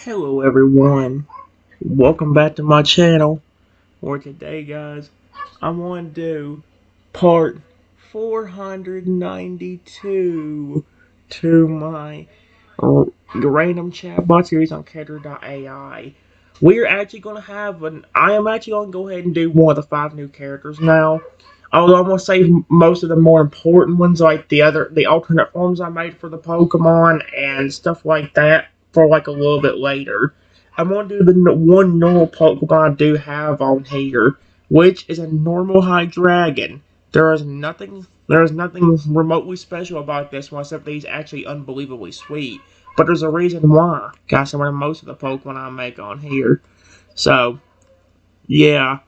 Hello everyone, welcome back to my channel, where today guys, I'm going to do part 492 to my random chatbot series on Character.ai. We're actually going to have I am actually going to go ahead and do one of the 5 new characters now. Although I'm going to save most of the more important ones, like the alternate forms I made for the Pokemon and stuff like that, for like a little bit later. I'm going to do the one normal Pokemon I do have on here, which is a normal Hydreigon. There is nothing remotely special about this one, except that he's actually unbelievably sweet. But there's a reason why. Got some of most of the Pokemon I make on here. So, yeah.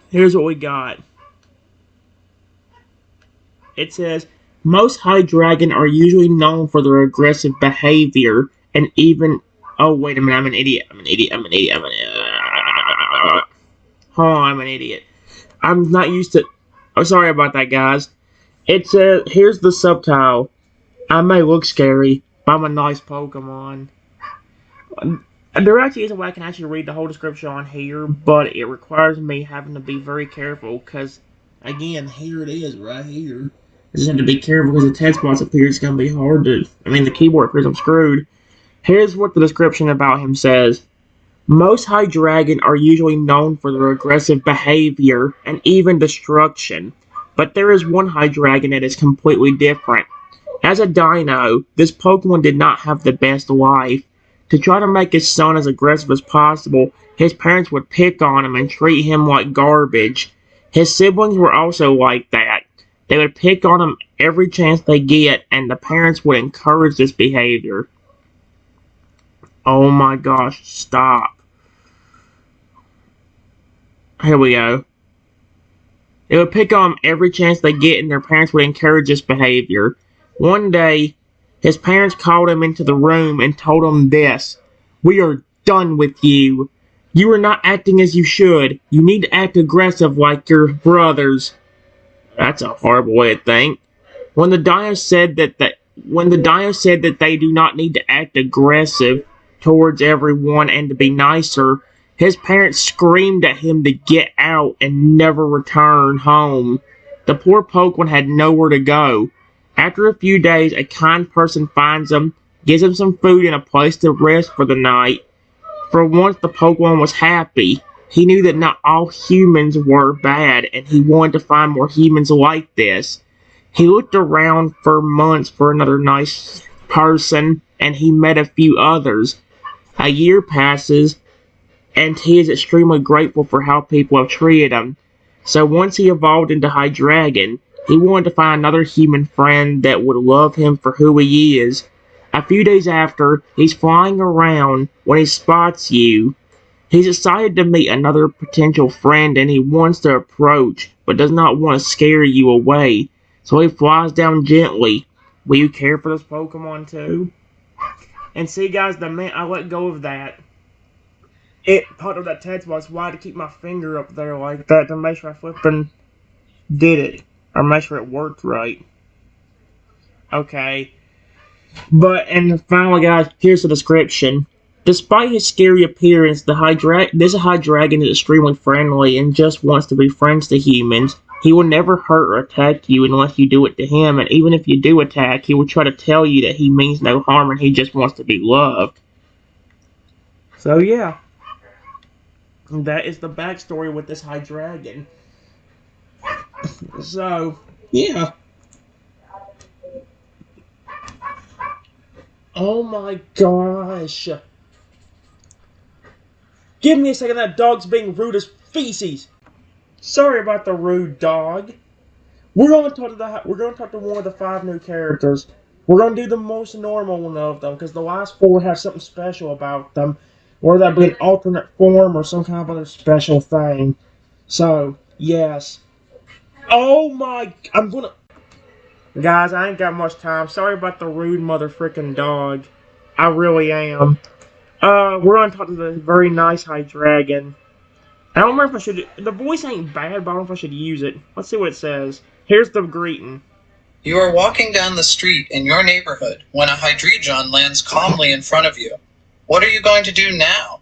Here's what we got. It says, most Hydreigon are usually known for their aggressive behavior, and even... Oh, wait a minute, I'm an idiot. Oh, I'm an idiot. I'm not used to... Oh, sorry about that, guys. It says, here's the subtitle. I may look scary, but I'm a nice Pokemon. There actually is a way I can actually read the whole description on here, but it requires me having to be very careful, because, again, here it is, right here. I just have to be careful because the text box appears. It's going to be hard to... the keyboard appears. I'm screwed. Here's what the description about him says. Most Hydreigon are usually known for their aggressive behavior and even destruction, but there is one Hydreigon that is completely different. As a dino, this Pokemon did not have the best life. To try to make his son as aggressive as possible, his parents would pick on him and treat him like garbage. His siblings were also like that. They would pick on him every chance they get, and the parents would encourage this behavior. Oh my gosh, stop. Here we go. They would pick on him every chance they get, and their parents would encourage this behavior. One day, his parents called him into the room and told him this. We are done with you. You are not acting as you should. You need to act aggressive like your brothers. That's a horrible way to think. When the Dino said that they do not need to act aggressive towards everyone and to be nicer, his parents screamed at him to get out and never return home. The poor Pokemon had nowhere to go. After a few days, a kind person finds him, gives him some food and a place to rest for the night. For once, the Pokemon was happy. He knew that not all humans were bad, and he wanted to find more humans like this. He looked around for months for another nice person, and he met a few others. A year passes, and he is extremely grateful for how people have treated him. So once he evolved into Hydreigon, he wanted to find another human friend that would love him for who he is. A few days after, he's flying around when he spots you. He's excited to meet another potential friend, and he wants to approach, but does not want to scare you away. So he flies down gently. Will you care for this Pokemon too? And see guys, the minute I let go of that, it popped up that text box. Why to keep my finger up there like that to make sure I flippin' did it. Or make sure it worked right. Okay. But, and finally guys, here's the description. Despite his scary appearance, this Hydreigon is extremely friendly and just wants to be friends to humans. He will never hurt or attack you unless you do it to him, and even if you do attack, he will try to tell you that he means no harm and he just wants to be loved. So yeah, that is the backstory with this Hydreigon. So, yeah. Oh my gosh. Give me a second, that dog's being rude as feces. Sorry about the rude dog. We're going to talk to one of the 5 new characters. We're going to do the most normal one of them, because the last 4 have something special about them. Whether that be an alternate form or some kind of other special thing. So, yes. Oh my... Guys, I ain't got much time. Sorry about the rude mother frickin' dog. I really am. We're going to talk to the very nice Hydreigon. I don't remember if I should... The voice ain't bad, but I don't know if I should use it. Let's see what it says. Here's the greeting. You are walking down the street in your neighborhood when a Hydreigon lands calmly in front of you. What are you going to do now?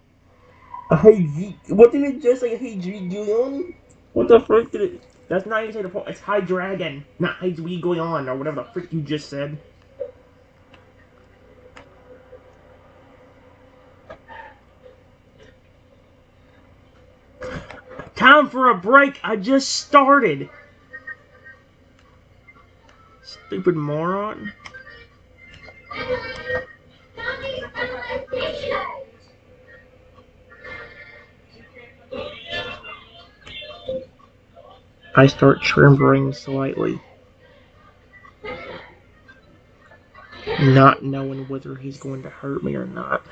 Hey G, what did it just say? Hey G, Giuliani? What the frick did it? That's not even say the point. It's Hydreigon, not Hey G going on or whatever the frick you just said. Time for a break. I just started. Stupid moron. I start trembling slightly, not knowing whether he's going to hurt me or not.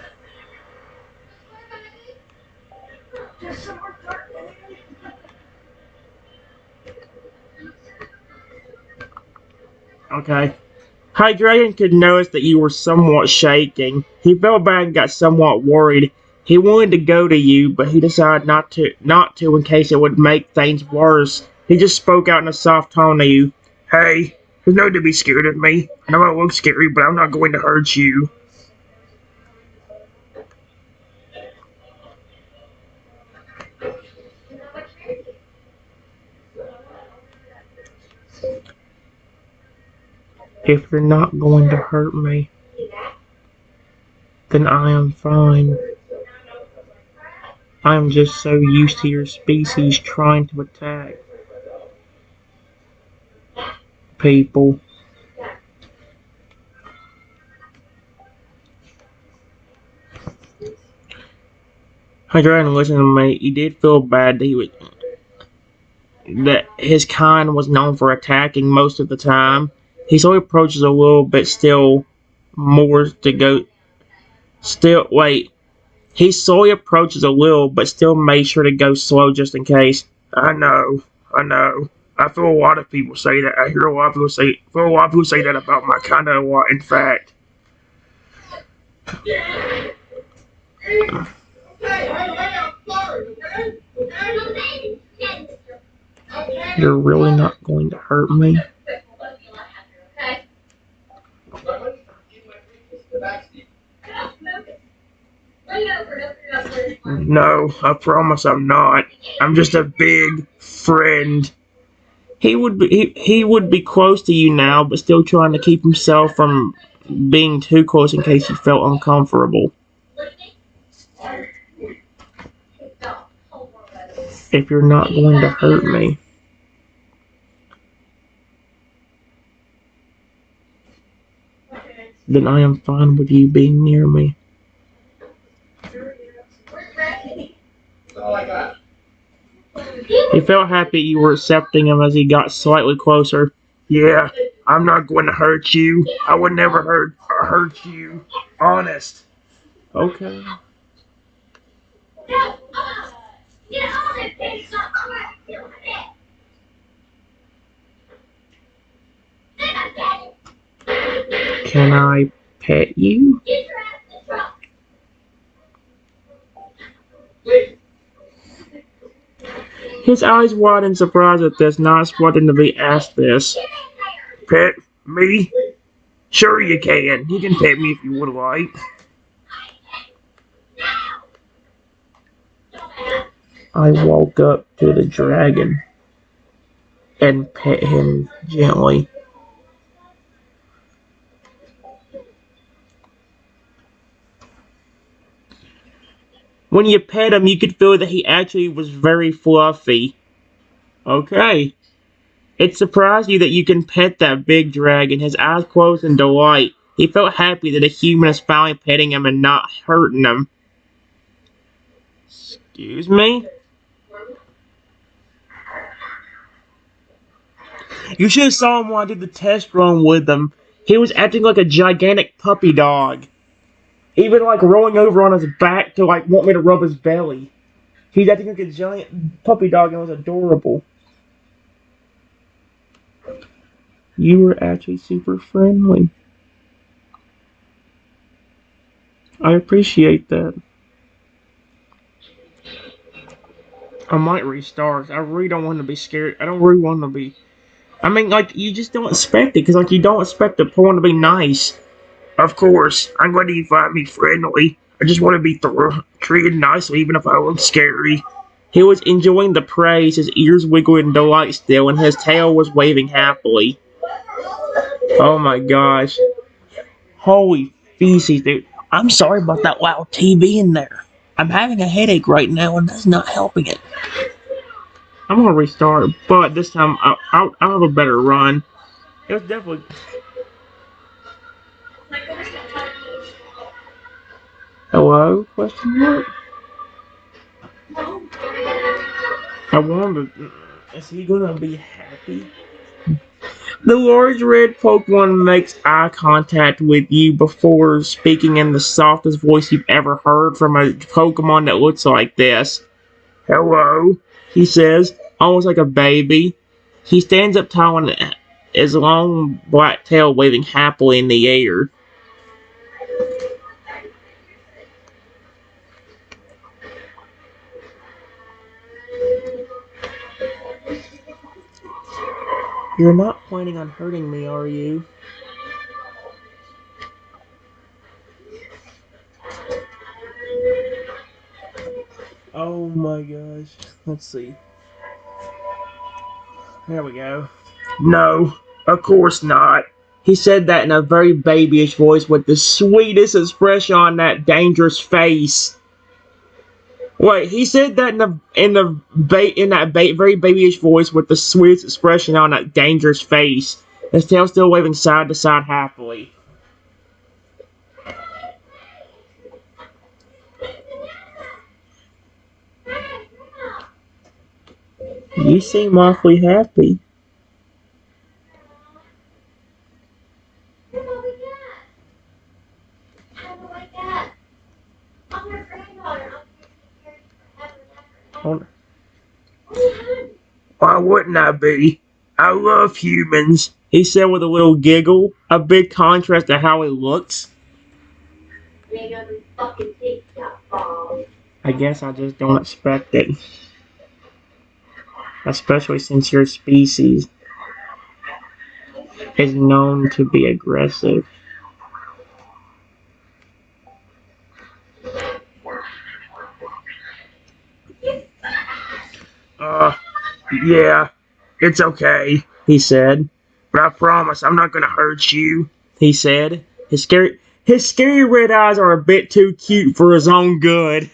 Okay. Hydreigon could notice that you were somewhat shaking. He felt bad and got somewhat worried. He wanted to go to you, but he decided not to in case it would make things worse. He just spoke out in a soft tone to you. Hey, there's no need to be scared of me. I know I look scary, but I'm not going to hurt you. If you're not going to hurt me, then I am fine. I am just so used to your species trying to attack people. Hydreigon, listen to me. He did feel bad that his kind was known for attacking most of the time. He slowly approaches a little bit, still more to go. Still, wait. He slowly approaches a little, but still made sure to go slow just in case. I know, I know. I feel a lot of people say that. I hear a lot of people say that about my kind a lot. In fact, you're really not going to hurt me. No, I promise I'm not. I'm just a big friend. He would be close to you now, but still trying to keep himself from being too close in case you felt uncomfortable. If you're not going to hurt me, then I am fine with you being near me. He felt happy you were accepting him as he got slightly closer. Yeah, I'm not going to hurt you. I would never hurt you. Honest. Okay. Can I pet you? His eyes widen in surprise at this, not expecting to be asked this. Pet me? Sure you can. You can pet me if you would like. I walk up to the dragon and pet him gently. When you pet him, you could feel that he actually was very fluffy. Okay. It surprised you that you can pet that big dragon. His eyes closed in delight. He felt happy that a human is finally petting him and not hurting him. Excuse me? You should have saw him when I did the test run with him. He was acting like a gigantic puppy dog. Even like rolling over on his back to like want me to rub his belly. He's acting like a giant puppy dog and it was adorable. You were actually super friendly. I appreciate that. I might restart. I really don't want to be scared. I don't really want to be. I mean, like, you just don't expect it, because, like, you don't expect the porn to be nice. Of course, I'm glad you find me friendly. I just want to be treated nicely, even if I look scary. He was enjoying the praise, his ears wiggled in delight still, and his tail was waving happily. Oh my gosh. Holy feces, dude. I'm sorry about that loud TV in there. I'm having a headache right now, and that's not helping it. I'm gonna restart, but this time I'll have a better run. It was definitely. Hello? Question mark? I wonder, is he gonna be happy? The large red Pokemon makes eye contact with you before speaking in the softest voice you've ever heard from a Pokemon that looks like this. Hello, he says, almost like a baby. He stands up tall and his long black tail waving happily in the air. You're not planning on hurting me, are you? Oh my gosh. Let's see. There we go. No, of course not. He said that in a very babyish voice with the sweetest expression on that dangerous face. Wait, he said that in that very babyish voice with the sweetest expression on that dangerous face. His tail still waving side to side happily. You seem awfully happy. Why wouldn't I be? I love humans, he said with a little giggle, a big contrast to how he looks. I guess I just don't expect it. Especially since your species is known to be aggressive. Uh, yeah, it's okay, he said. But I promise I'm not gonna hurt you, he said. His scary red eyes are a bit too cute for his own good.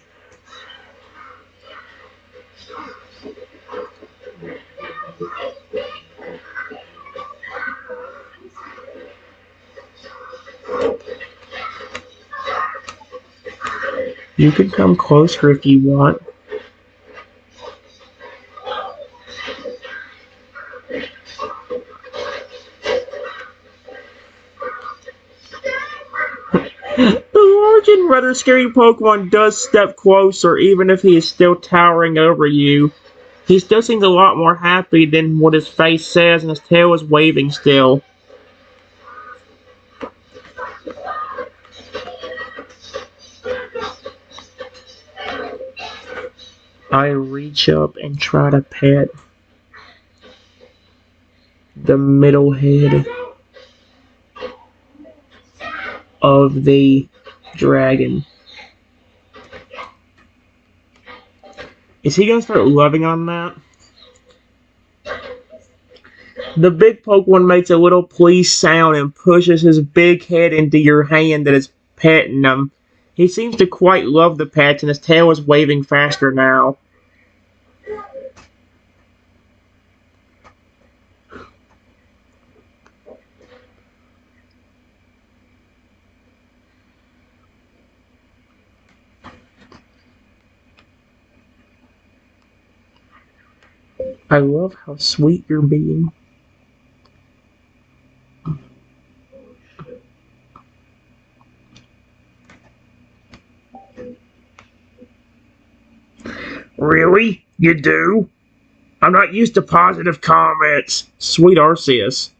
You can come closer if you want. The large and rather scary Pokemon does step closer, even if he is still towering over you. He still seems a lot more happy than what his face says, and his tail is waving still. I reach up and try to pet the middle head of the dragon. Is he gonna start loving on that? The big Pokemon makes a little please sound and pushes his big head into your hand that is petting him. He seems to quite love the pets, and his tail is waving faster now. I love how sweet you're being. Really? You do? I'm not used to positive comments. Sweet Arceus.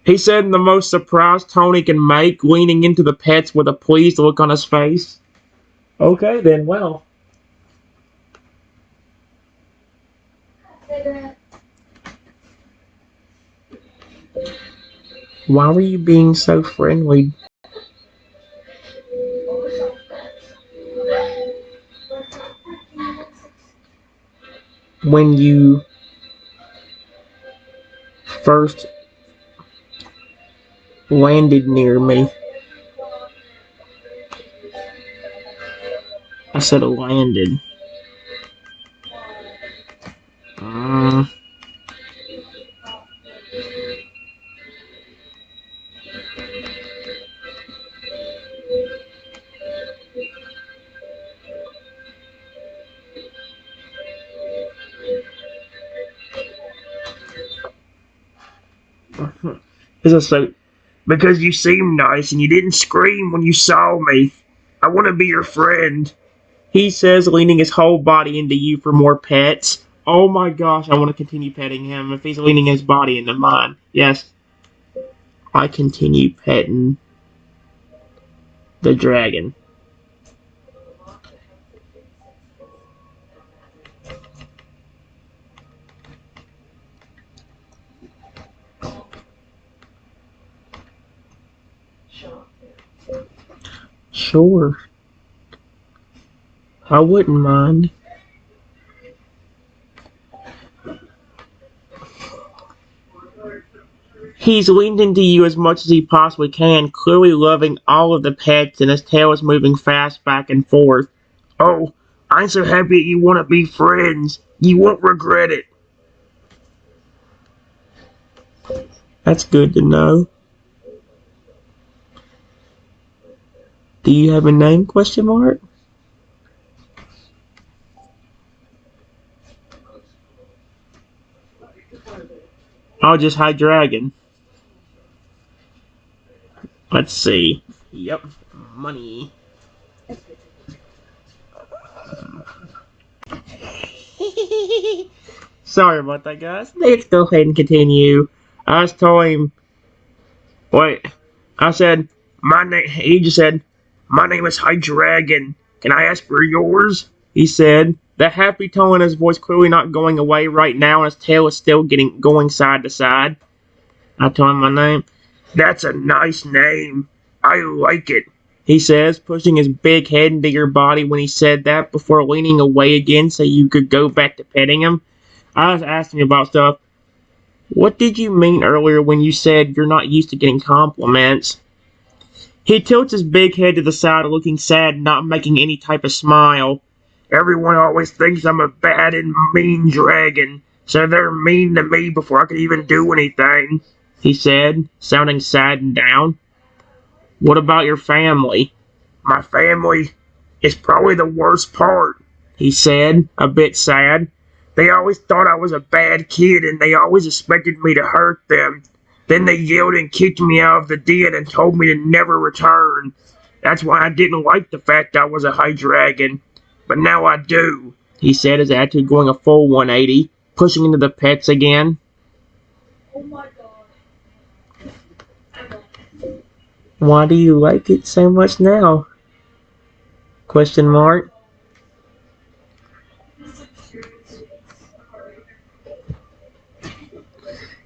He said in the most surprised tone he can make, leaning into the pets with a pleased look on his face. Okay then, well. Why were you being so friendly? when you first landed near me. I said landed. Uh, so because you seemed nice and you didn't scream when you saw me. I want to be your friend. He says, leaning his whole body into you for more pets. Oh my gosh, I want to continue petting him if he's leaning his body into mine. Yes, I continue petting the dragon. Sure, I wouldn't mind. He's leaned into you as much as he possibly can, clearly loving all of the pets, and his tail is moving fast back and forth. Oh, I'm so happy that you want to be friends. You won't regret it. That's good to know. Do you have a name? Question mark. Oh, just Hydreigon. Let's see. Yep, money. Sorry about that, guys. Let's go ahead and continue. I was telling him, wait, I said, my name, he just said, my name is Hydreigon. Can I ask for yours? He said, the happy tone in his voice clearly not going away right now, and his tail is still going side to side. I told him my name. That's a nice name. I like it, he says, pushing his big head into your body when he said that before leaning away again so you could go back to petting him. I was asking about stuff. What did you mean earlier when you said you're not used to getting compliments? He tilts his big head to the side, looking sad, not making any type of smile. Everyone always thinks I'm a bad and mean dragon, so they're mean to me before I can even do anything, he said, sounding sad and down. What about your family? My family is probably the worst part, he said, a bit sad. They always thought I was a bad kid and they always expected me to hurt them. Then they yelled and kicked me out of the den and told me to never return. That's why I didn't like the fact I was a Hydreigon. But now I do, he said, his attitude going a full 180, pushing into the pets again. Why do you like it so much now? Question mark.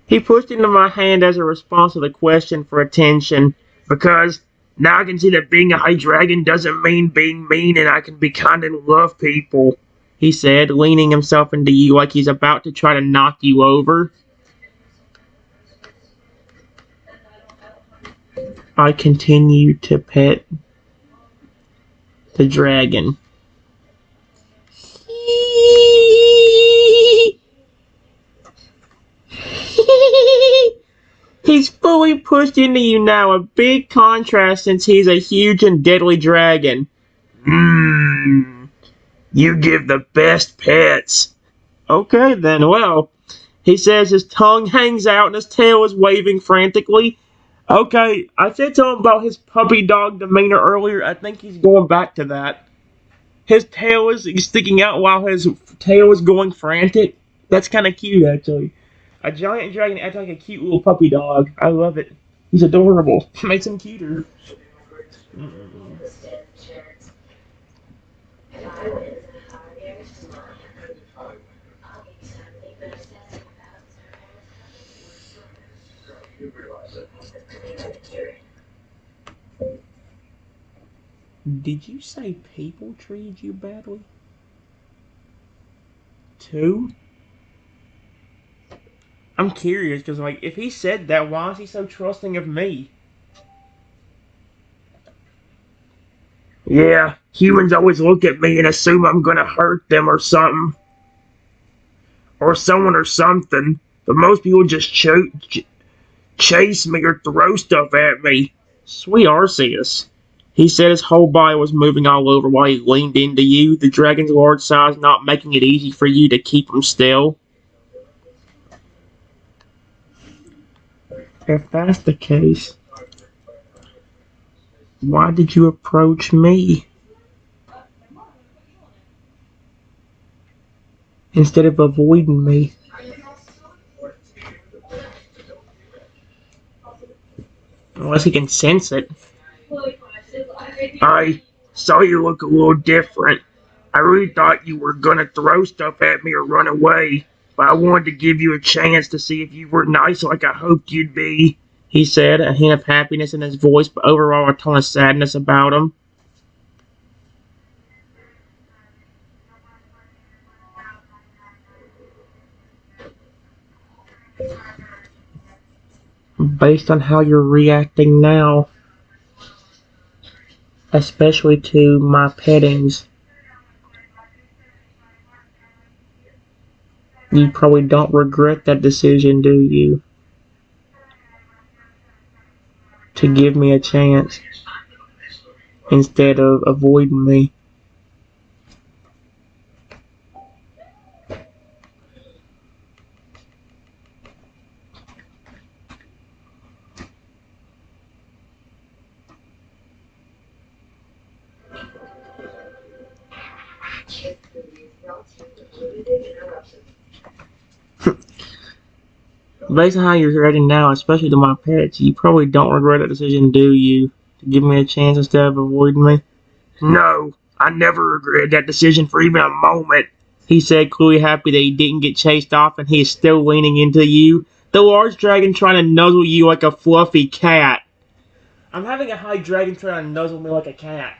He pushed into my hand as a response to the question for attention, because now I can see that being a Hydreigon doesn't mean being mean and I can be kind and love people, he said, leaning himself into you like he's about to try to knock you over. I continue to pet the dragon. He's fully pushed into you now, a big contrast since he's a huge and deadly dragon. Mmm, you give the best pets. Okay then, well, he says his tongue hangs out and his tail is waving frantically. Okay, I said to him about his puppy dog demeanor earlier. I think he's going back to that. His tail is sticking out while his tail is going frantic. That's kind of cute, actually. A giant dragon acts like a cute little puppy dog. I love it. He's adorable. Makes him cuter. Did you say people treated you badly? Too? I'm curious, because, like, if he said that, why is he so trusting of me? Yeah, humans always look at me and assume I'm gonna hurt them or something. Or someone or something. But most people just chase me or throw stuff at me. Sweet Arceus. He said his whole body was moving all over while he leaned into you, the dragon's large size not making it easy for you to keep him still. If that's the case, why did you approach me instead of avoiding me? Unless he can sense it. I saw you look a little different. I really thought you were gonna throw stuff at me or run away, but I wanted to give you a chance to see if you were nice like I hoped you'd be, he said, a hint of happiness in his voice, but overall a tone of sadness about him. Based on how you're reacting now, especially to my pettings, you probably don't regret that decision, do you? To give me a chance instead of avoiding me. Based on how you're reacting now, especially to my pets, you probably don't regret that decision, do you? To give me a chance instead of avoiding me? No, I never regretted that decision for even a moment, he said, clearly happy that he didn't get chased off and he is still leaning into you. The large dragon trying to nuzzle you like a fluffy cat. I'm having a Hydreigon trying to nuzzle me like a cat.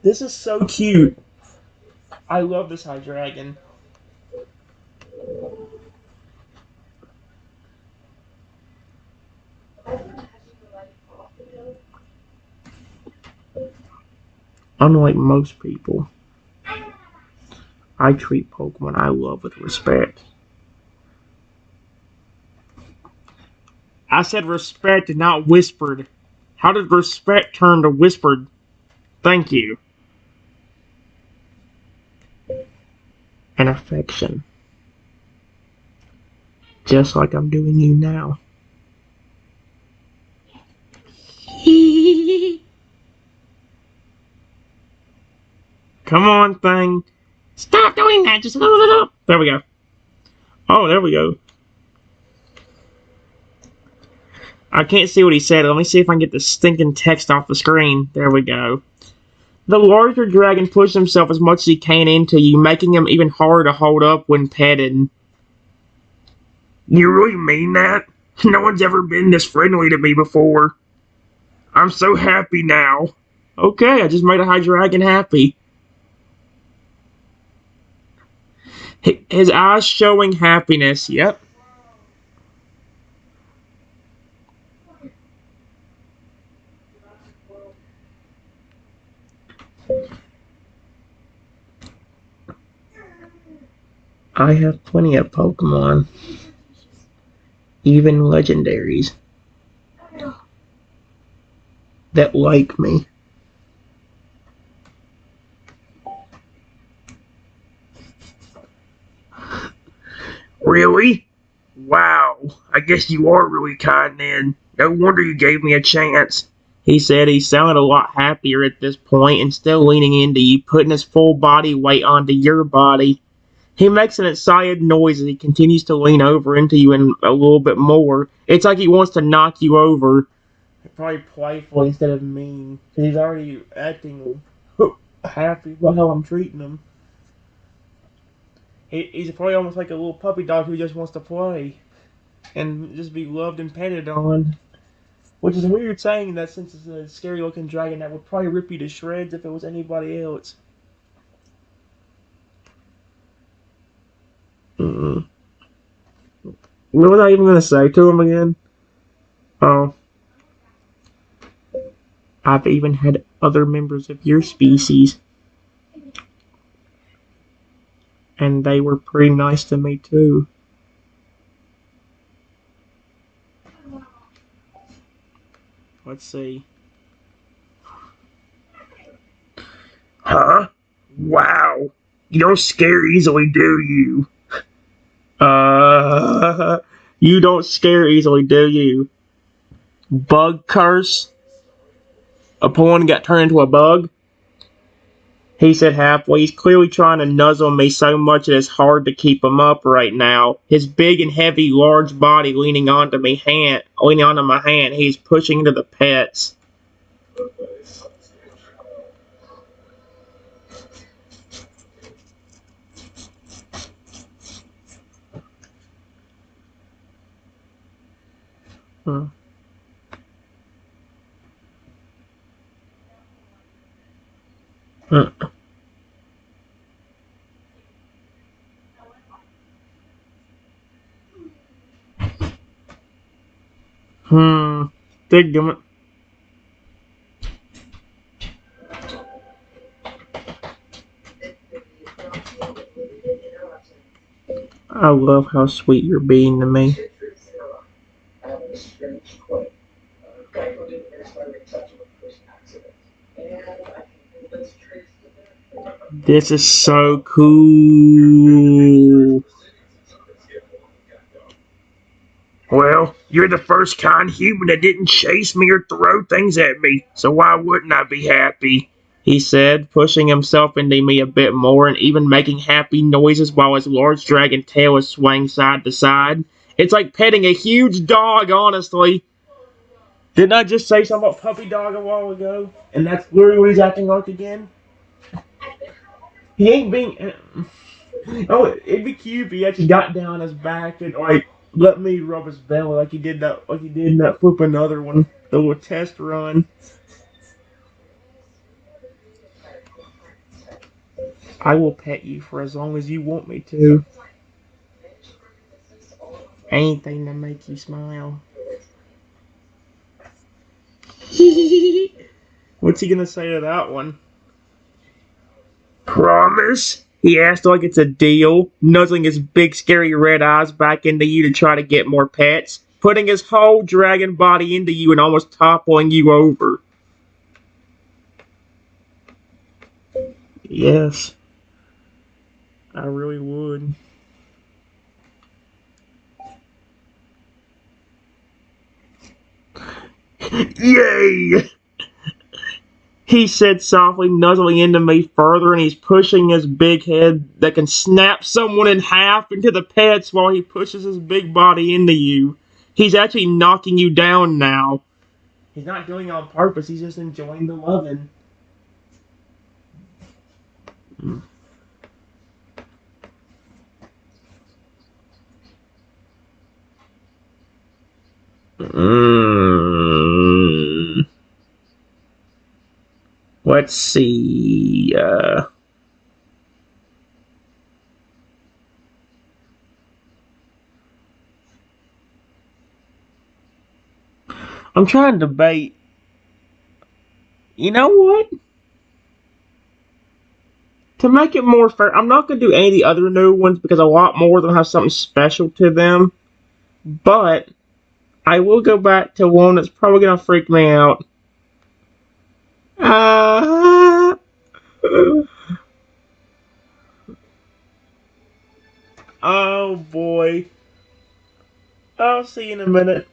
This is so cute. I love this Hydreigon. Unlike most people, I treat Pokemon I love with respect. I said respect and not whispered. How did respect turn to whispered? Thank you. And affection. Just like I'm doing you now. Come on, thing. Stop doing that. Just there we go. Oh, there we go. I can't see what he said. Let me see if I can get the stinking text off the screen. There we go. The larger dragon pushes himself as much as he can into you, making him even harder to hold up when petted. You really mean that? No one's ever been this friendly to me before. I'm so happy now. Okay, I just made a Hydreigon happy. His eyes showing happiness. Yep. I have plenty of Pokemon, even legendaries, that like me. Really? Wow, I guess you are really kind then. No wonder you gave me a chance. He said he sounded a lot happier at this point and still leaning into you, putting his full body weight onto your body. He makes an excited noise as he continues to lean over into you and a little bit more. It's like he wants to knock you over. Probably playful instead of mean. Because he's already acting happy about how I'm treating him. He's probably almost like a little puppy dog who just wants to play and just be loved and petted on. Which is weird saying that since it's a scary looking dragon that would probably rip you to shreds if it was anybody else. Mm-mm. What was I even gonna say to him again? Oh, I've even had other members of your species, and they were pretty nice to me too. Let's see. Huh? Wow. You don't scare easily, do you? You don't scare easily, do you? Bug curse? A pawn got turned into a bug? He said halfway. He's clearly trying to nuzzle me so much it is hard to keep him up right now. His big and heavy, large body leaning onto my hand. He's pushing into the pets. Hmm. Hmm. Hmm. Dig him. I love how sweet you're being to me. This is so cool. Well, you're the first kind human that didn't chase me or throw things at me, so why wouldn't I be happy? He said, pushing himself into me a bit more and even making happy noises while his large dragon tail was swaying side to side. It's like petting a huge dog, honestly. Didn't I just say something about puppy dog a while ago? And that's literally what he's acting like again? He ain't being. Oh, it'd be cute if he actually got down on his back and like let me rub his belly like he did in that flip another one, the little test run. I will pet you for as long as you want me to. Anything to make you smile. What's he gonna say to that one? Promise? He asked like it's a deal, nuzzling his big scary red eyes back into you to try to get more pets, putting his whole dragon body into you and almost toppling you over. Yes, I really would. Yay! He said softly, nuzzling into me further, and he's pushing his big head that can snap someone in half into the pets while he pushes his big body into you. He's actually knocking you down now. He's not doing it on purpose, he's just enjoying the loving. Mm. Let's see. I'm trying to debate. You know what? To make it more fair, I'm not going to do any of the other new ones because a lot more of them have something special to them. But I will go back to one that's probably going to freak me out. Uh, oh boy. I'll see you in a minute.